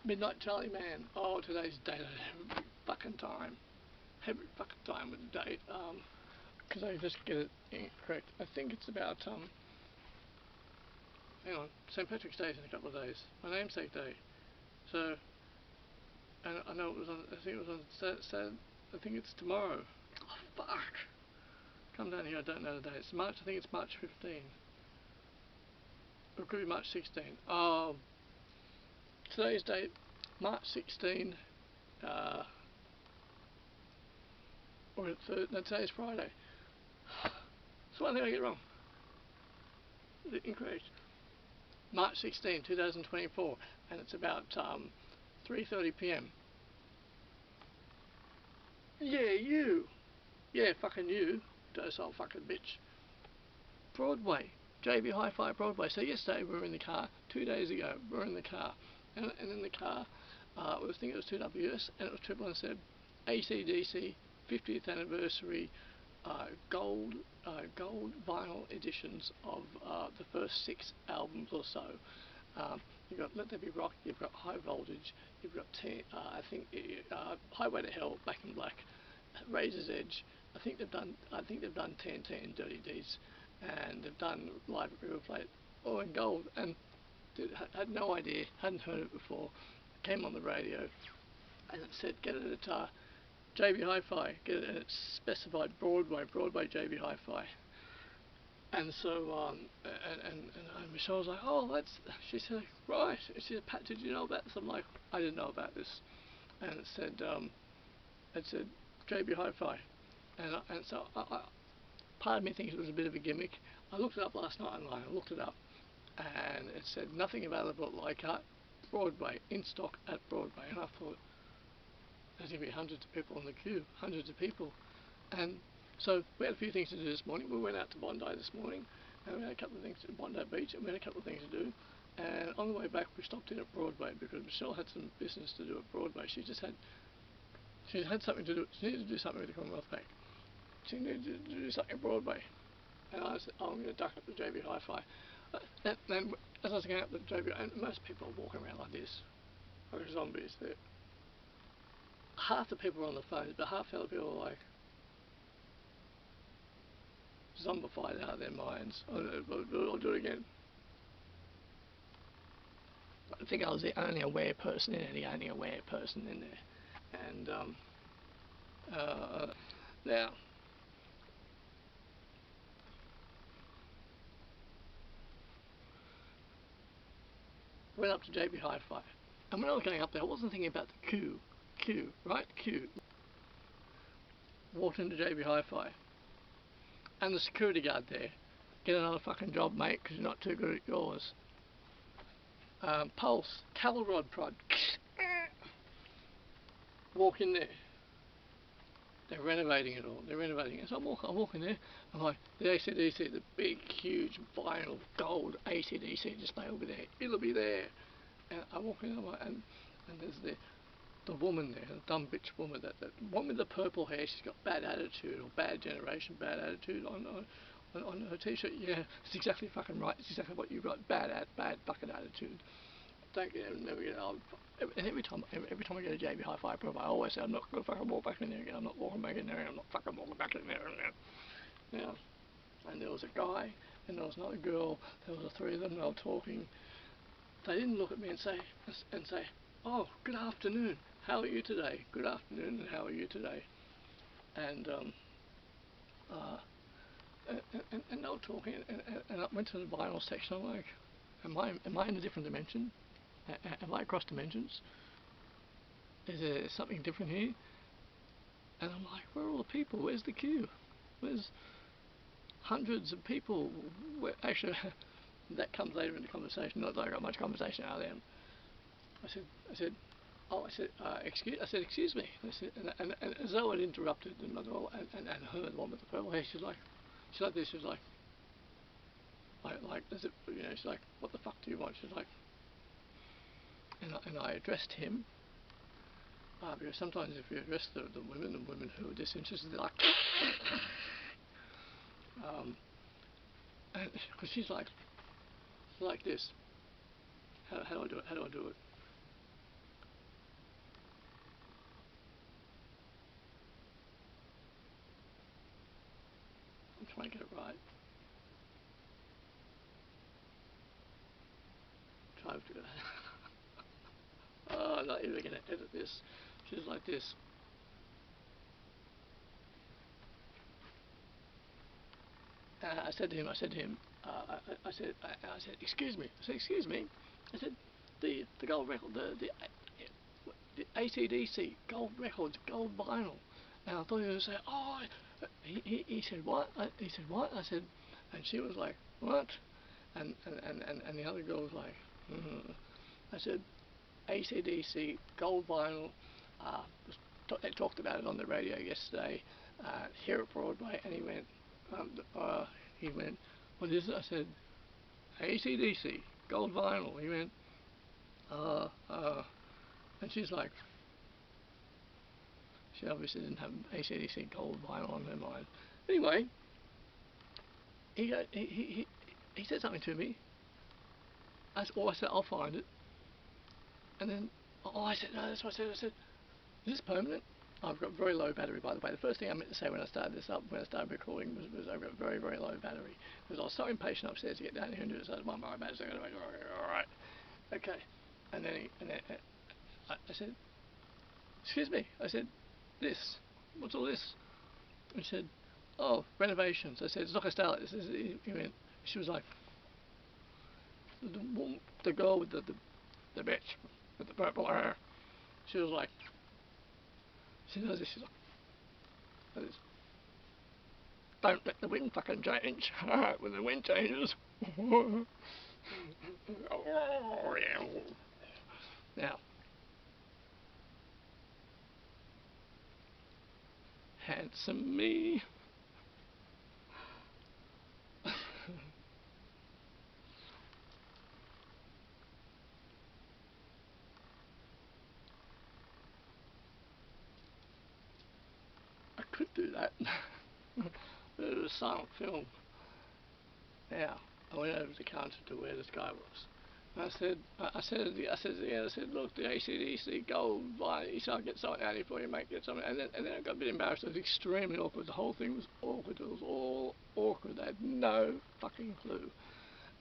Midnight Charlie Man. Oh, today's date every fucking time. Every fucking time with the date. Because I just get it incorrect. I think it's about, hang on, St. Patrick's Day is in a couple of days. My namesake day. So, and I know it was on, I think it was on Saturday, I think it's tomorrow. Oh, fuck. Come down here, I don't know the date. It's March, I think it's March 15. Or it could be March 16. Today's date, March 16, or no, today's Friday. So one thing I get wrong. Incorrect. March 16, 2024, and it's about 3:30 p.m. Yeah, you. Yeah, fucking you. Docile fucking bitch. Broadway. JB Hi-Fi Broadway. So yesterday we were in the car. 2 days ago we were in the car. And in the car, I think it was 2WS, and it was triple and said AcDc 50th anniversary gold vinyl editions of the first 6 albums or so. You've got Let There Be Rock, you've got High Voltage, you've got I think Highway to Hell, Back in Black, Razor's Edge. I think they've done TNT and Dirty Deeds, and they've done Live at River Plate, all in gold. And had no idea, hadn't heard it before. Came on the radio, and it said get it at JB Hi-Fi, get it, and it specified Broadway JB Hi-Fi. And so, and Michelle was like, oh, that's, she said, right. She said, Pat, did you know about this? I'm like, I didn't know about this. And it said JB Hi-Fi. And so, part of me thinks it was a bit of a gimmick. I looked it up last night online, I looked it up, and it said nothing available at Leichhardt, Broadway, in stock at Broadway. And I thought, there's going to be hundreds of people in the queue, hundreds of people. And so we had a few things to do this morning. We went out to Bondi this morning, and we had a couple of things at Bondi Beach, and we had a couple of things to do. And on the way back, we stopped in at Broadway because Michelle had some business to do at Broadway. She had something to do. She needed to do something with the Commonwealth Bank. She needed to do something at Broadway. And I said, oh, I'm going to duck up to JB Hi-Fi. And as I was going up to JB, and most people are walking around like this, like zombies. Half the people were on the phones, but half the other people were like zombified out of their minds. I'll do it again. I think I was the only aware person in there, And now, went up to JB Hi-Fi, and when I was going up there, I wasn't thinking about the queue, right? Queue. Walked into JB Hi-Fi, and the security guard there, get another fucking job, mate, because you're not too good at yours. Pulse, cattle rod prod. Walk in there. They're renovating it all. They're renovating it. So I'm walking there. I'm like, the AcDC, the big, huge, vinyl, gold AcDC display will be there. It'll be there. And I walk in, and there's the woman there, the dumb bitch woman, that one with the purple hair. She's got bad attitude, or bad generation, bad attitude on her t-shirt. Yeah, it's exactly fucking right. It's exactly what you've got. Bad fucking attitude. Don't get it, never get it. And every time I go to JB Hi-Fi, I always say I'm not gonna fucking walk back in there again. I'm not walking back in there. I'm not fucking walking back in there again. Now, and there was a guy, and there was another girl. There was the 3 of them. They were talking. They didn't look at me and say, oh, good afternoon. How are you today? Good afternoon, and how are you today? And they were talking, and I went to the vinyl section. I'm like, am I in a different dimension? Am I across dimensions? Is there something different here? And I'm like, where are all the people? Where's the queue? Where's hundreds of people? Actually, that comes later in the conversation. Not that I got much conversation out of them. I said, excuse me. I said, and as though I'd interrupted them at all, and her, the one with the purple hair, she's like this. She's like, does it, she's like, what the fuck do you want? She's like, and I addressed him, because sometimes if you address the women who are disinterested, they're like, and because she's like this. How do I do it? trying to get it right. Oh, I'm not even going to edit this. Just like this. I said to him, I said, excuse me. I said, the gold record, the AcDc gold records, gold vinyl. And I thought he was saying, oh, he said what? He said what? I said, and she was like, what? And the other girl was like, I said, AcDc gold vinyl. They talked about it on the radio yesterday here at Broadway, and he went, what is it? I said, AcDc gold vinyl. He went, and she's like, she obviously didn't have AcDc gold vinyl on her mind. Anyway, he said something to me. I said, I'll find it. And then, I said, no, that's what I said. I said, is this permanent? I've got very low battery, by the way. The first thing I meant to say when I started this up, when I started recording, was I've got very, very low battery. Because I was so impatient upstairs to get down here and do this. I said, my battery's going to make all right. Okay. And then I said, excuse me. I said, this. What's all this? He said, oh, renovations. I said, it's not going to stay like this. He went, she was like, the girl with the bitch with the purple hair. She was like, she does this. She's like this. Don't let the wind fucking change. When the wind changes. Now, handsome me. I could do that. But it was a silent film. Now, I went over to the counter to where this guy was. And I said, look, the AcDc gold line. He said, I'll get something out of you for you, mate. Get something. And then I got a bit embarrassed. It was extremely awkward. The whole thing was awkward. It was all awkward. They had no fucking clue.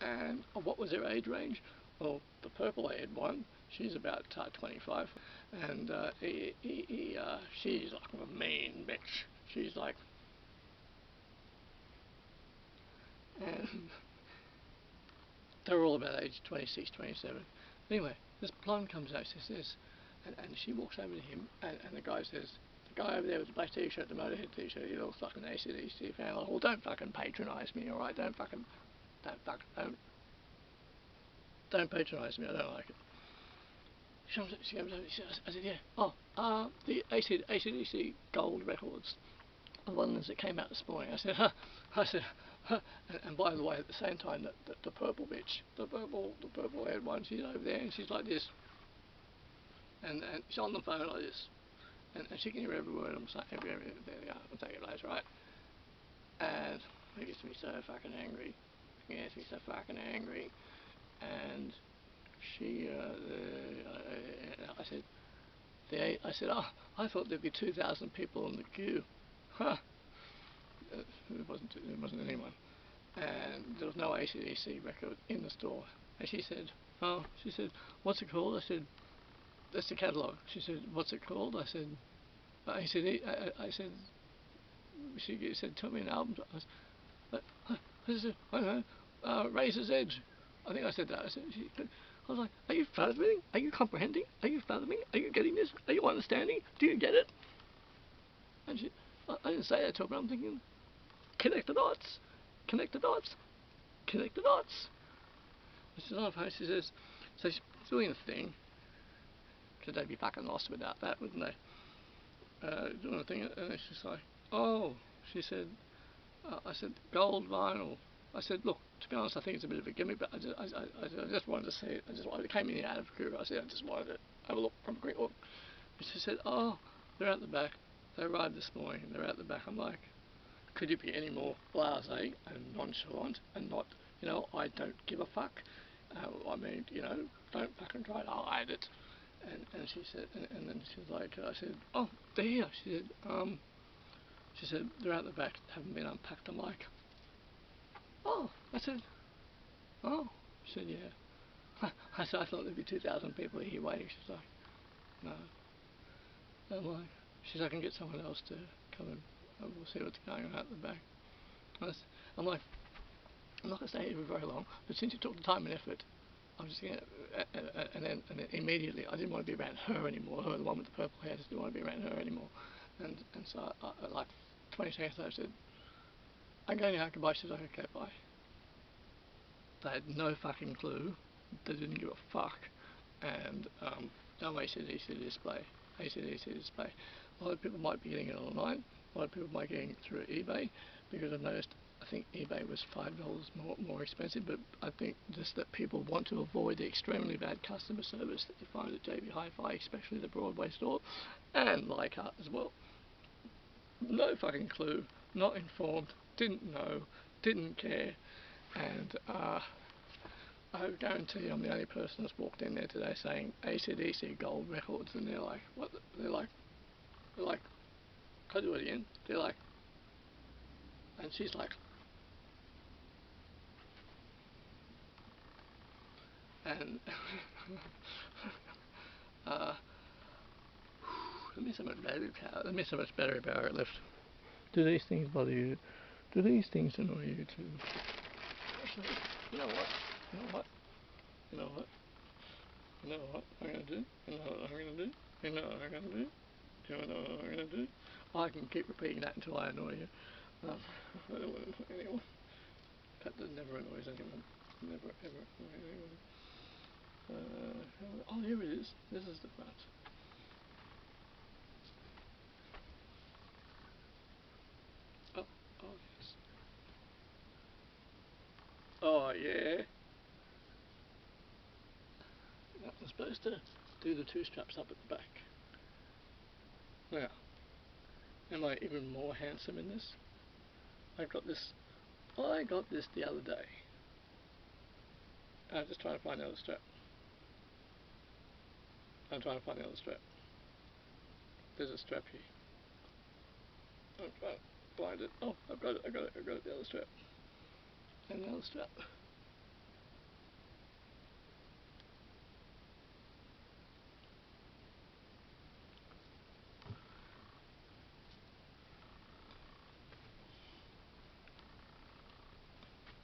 And what was their age range? Well, the purple-haired one, she's about 25, and she's like a mean bitch. She's like, and they're all about age 26, 27. Anyway, this blonde comes out, says this, and she walks over to him, and the guy says, the guy over there with the black t-shirt, the Motorhead t-shirt, he looks like an AcDc fan. Like, well, don't fucking patronise me, alright? Don't patronise me, I don't like it. She comes over, I said, yeah, the AcDc gold records, the ones that came out this morning. I said, and by the way, at the same time, the purple bitch, the purple haired one, she's over there, and she's like this, and she's on the phone like this, and she can hear every word I'm saying, there you go, I'll take it later, right? And it gets me so fucking angry, and she, I said, oh, I thought there'd be 2,000 people in the queue. Huh. There wasn't anyone. And there was no AcDc record in the store. And she said, what's it called? I said, that's the catalogue. She said, what's it called? I said, she said, tell me an album. I said, I don't know, Razor's Edge. I think I said that. I was like, are you fathoming? Are you comprehending? Are you fathoming? Are you getting this? Are you understanding? Do you get it? And I didn't say that to her, but I'm thinking, connect the dots. Connect the dots. Connect the dots. She's on the phone, she says, so she's doing the thing, because they'd be fucking lost without that, wouldn't they? Doing the thing, and she's like, oh, she said, I said, gold vinyl. I said, look, to be honest, I think it's a bit of a gimmick, but I just wanted to see it. It came in out of Cuba. I said, I just wanted to have a look, have a quick look. And she said, oh, they're out the back. They arrived this morning, they're out the back. I'm like, could you be any more blasé and nonchalant and not, I don't give a fuck. I mean, don't fucking try to hide it. And she said, and then she was like, I said, oh, they're here. She said, they're out the back, haven't been unpacked. I'm like, oh, I said, oh, she said, yeah. I said, I thought there'd be 2,000 people here waiting. She's like, no. I'm like, she said, I can get someone else to come and we'll see what's going on out the back. I'm like, I'm not going to stay here for very long, but since you took the time and effort, I'm just going to, and then immediately, I didn't want to be around her anymore, her, the one with the purple hair, I just didn't want to be around her anymore. And so, like, 20 seconds later, I said, I'm going out, goodbye. She was like, okay, bye. They had no fucking clue. They didn't give a fuck. And no AcDc display. AcDc display. A lot of people might be getting it online. A lot of people might be getting it through eBay, because I've noticed, I think eBay was $5 more expensive, but I think just that people want to avoid the extremely bad customer service that you find at JB Hi-Fi, especially the Broadway store, and Leichhardt as well. No fucking clue, not informed, didn't know, didn't care, and I guarantee I'm the only person that's walked in there today saying AcDc gold records, and they're like, what? They're like, can I do it again? They're like, and she's like, and let me so much battery power left. Do these things bother you? Do these things annoy you too? Actually, you know what? You know what? You know what? You know what I'm gonna do? You know what I'm gonna do? You know what I'm gonna do? Do you know what I'm gonna do? I can keep repeating that until I annoy you. I don't want to annoy anyone. That never annoys anyone. Never ever annoys anyone. Oh, here it is. This is the front. Oh, oh yes. Oh yeah. I'm supposed to do the two straps up at the back. Now, am I even more handsome in this? I got this the other day. I'm just trying to find the other strap. I'm trying to find the other strap. There's a strap here. I'm trying to find it. Oh, I've got it, the other strap. And the other strap.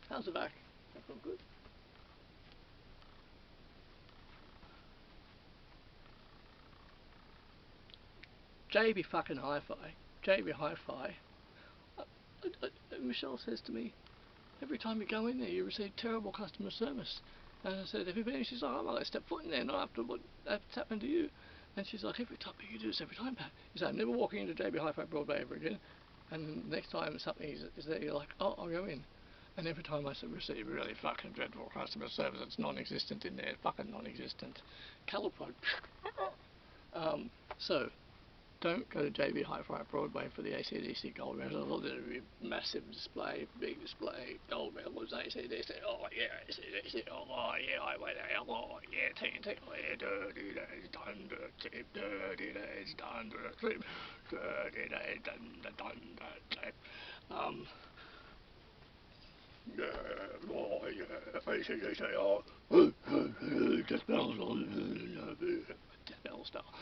How's the back? That feel good? JB fucking Hi-Fi. JB Hi-Fi. Michelle says to me, every time you go in there you receive terrible customer service. And I said, have you been? She's like, I'm not going to step foot in there, not after what's happened to you. And she's like, every time you do this every time, Pat. He said, I'm never walking into JB Hi-Fi Broadway ever again. And next time something is there, you're like, oh, I'll go in. And every time I receive really fucking dreadful customer service, it's non-existent in there, fucking non-existent. Caliprod. So, don't go to JB Hi-Fi Broadway for the AcDc gold medal. There'll be massive display, big display, gold medals, AcDc. Oh yeah, AcDc. Oh yeah, I went there. Oh yeah, TNT. Oh yeah, dirty days done the tip. Dirty days done the trip. Dirty days done the tip. Yeah, oh yeah, AcDc. Oh, just bells on the bell style.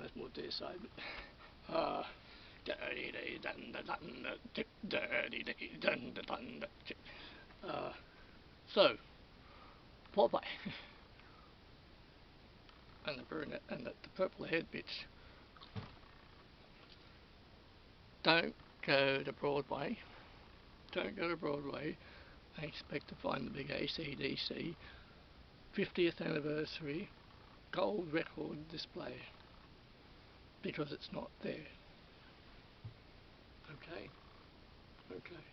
That's more dear side. Dirty day dun da dun da tip. Dirty day dun da dun da tip. So, Popeye and the brunette and the purple haired bitch. Don't go to Broadway. Don't go to Broadway and expect to find the big AcDc 50th anniversary gold record display, because it's not there. Okay? Okay.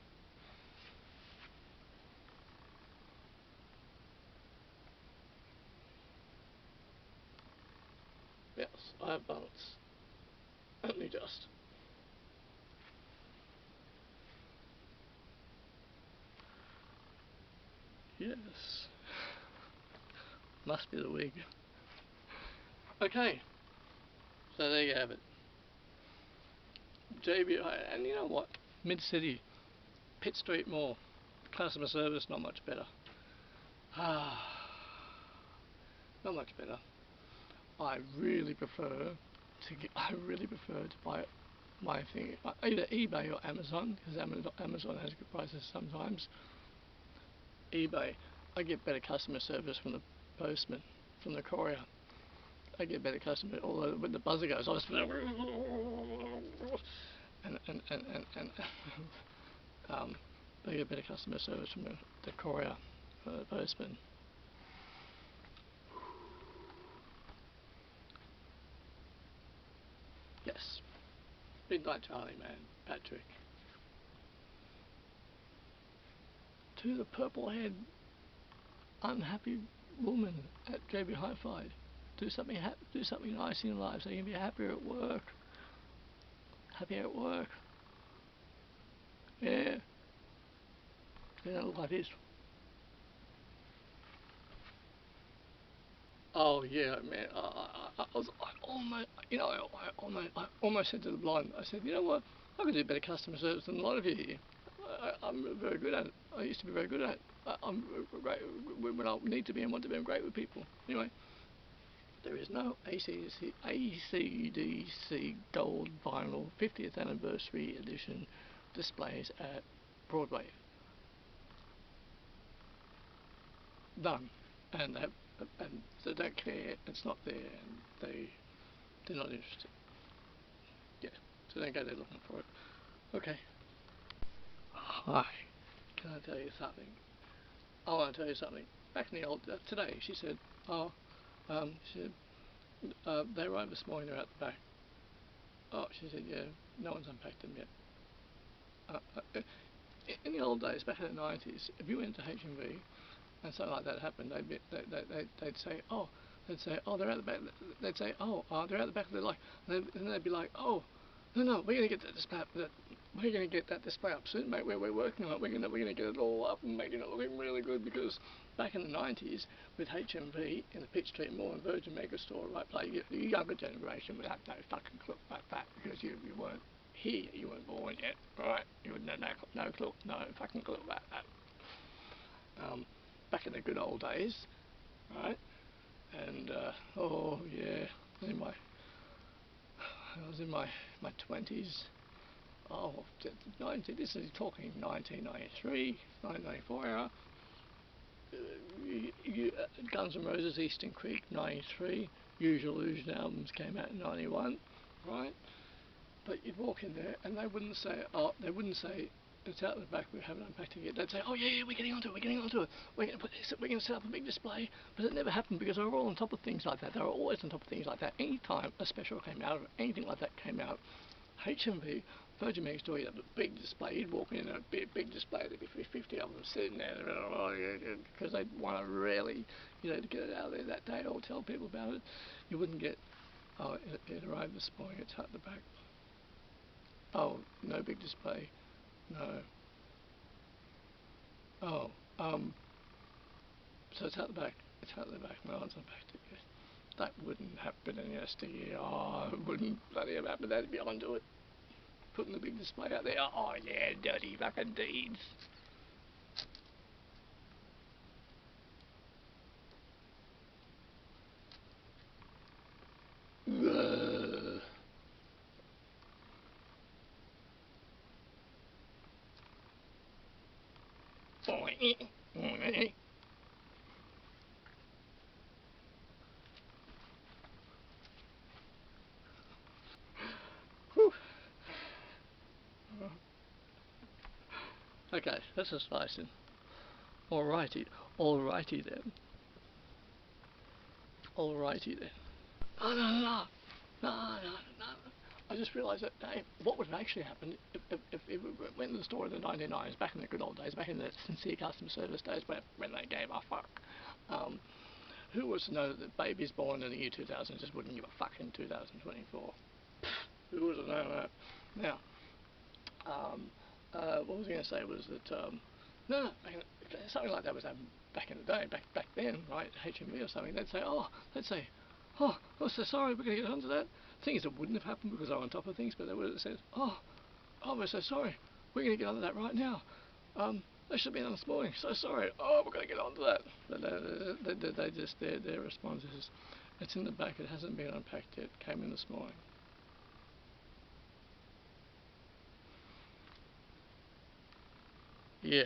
Yes, I have balance. Only just. Yes. Must be the wig. Okay. So there you have it. JB, and you know what? Mid-City, Pitt Street Mall, customer service not much better. Not much better. I really prefer to buy my thing either eBay or Amazon, because Amazon has good prices sometimes. eBay, I get better customer service from the postman, from the courier. I get better customer, although when the buzzer goes, I just and they get better customer service from the courier, the postman. Yes. Midnight Charlie, man. Patrick. To the purple-haired, unhappy woman at JB Hi-Fi. Do something nice in your life so you can be happier at work. Happier at work. Yeah. You know what life is. Oh yeah, man. I almost said to the blind, I said, you know what? I could do better customer service than a lot of you here. I'm very good at it. I used to be very good at it. I'm great when I need to be and want to be. I'm great with people. Anyway, there is no AcDc gold vinyl 50th anniversary edition displays at Broadway. None, and they don't care. It's not there, and they're not interested. Yeah, so don't go there looking for it. Okay. Hi, can I tell you something? I want to tell you something. Back in the old today, she said, they arrived this morning. They're out the back. Oh, she said, yeah, no one's unpacked them yet. In the old days, back in the 90s, if you went to HMV and something like that happened, they'd say, oh, they're out the back. They'd say, they're out the back of the line, and they'd be like, oh, no, we're gonna get that display up. We're gonna get that display up soon, mate. We're working on it. We're gonna get it all up and making it looking really good, because back in the 90s with HMV in the Pitt Street Mall and Virgin Megastore, right, play the younger generation would have no fucking clue about that, because you weren't here, you weren't born yet, right? You would have no clue, no fucking clue about that. Back in the good old days, right? And oh yeah, I was in my 20s. Oh, this is talking 1993, 1994 era. Guns N' Roses, Eastern Creek, 93. Use Your Illusion albums came out in 91, right? But you'd walk in there and they wouldn't say, it's out the back, we haven't unpacked it yet. They'd say, oh yeah, we're getting onto it. We're going to set up a big display. But it never happened, because they were all on top of things like that. They were always on top of things like that. Any time a special came out, or anything like that came out, HMV, Virgin Megastore, you'd have a big display. You'd walk in, a big display. There'd be 50 of them sitting there, because they'd want to really, to get it out there that day or tell people about it. You wouldn't get, oh, it arrived this morning, it's at the back. Oh, no big display. No. Oh, so it's out the back. No one's unpacked it yet. That wouldn't happen in yesteryear. Oh, it wouldn't bloody have happened. They'd be onto it. Putting the big display out there. Oh yeah, dirty fucking deeds. Okay, that's a slicing. Alrighty then. Oh no. I just realised that what would have actually happened if we went to the store in the 1990s, back in the good old days, back in the sincere customer service days when they gave a fuck. Who was to know that babies born in the year 2000 just wouldn't give a fuck in 2024? Who was to know that? Now, what was I going to say was that, no, something like that was happening back in the day, back then, right, HMV or something. They'd say, oh, we're so sorry, we're going to get onto that. Things that wouldn't have happened because they were on top of things, but they would have said, oh, we're so sorry. we're going to get onto that right now. They should have been on this morning. So sorry. Oh, we're going to get onto that. But they just, their response is, it's in the back. It hasn't been unpacked yet. Came in this morning. Yeah.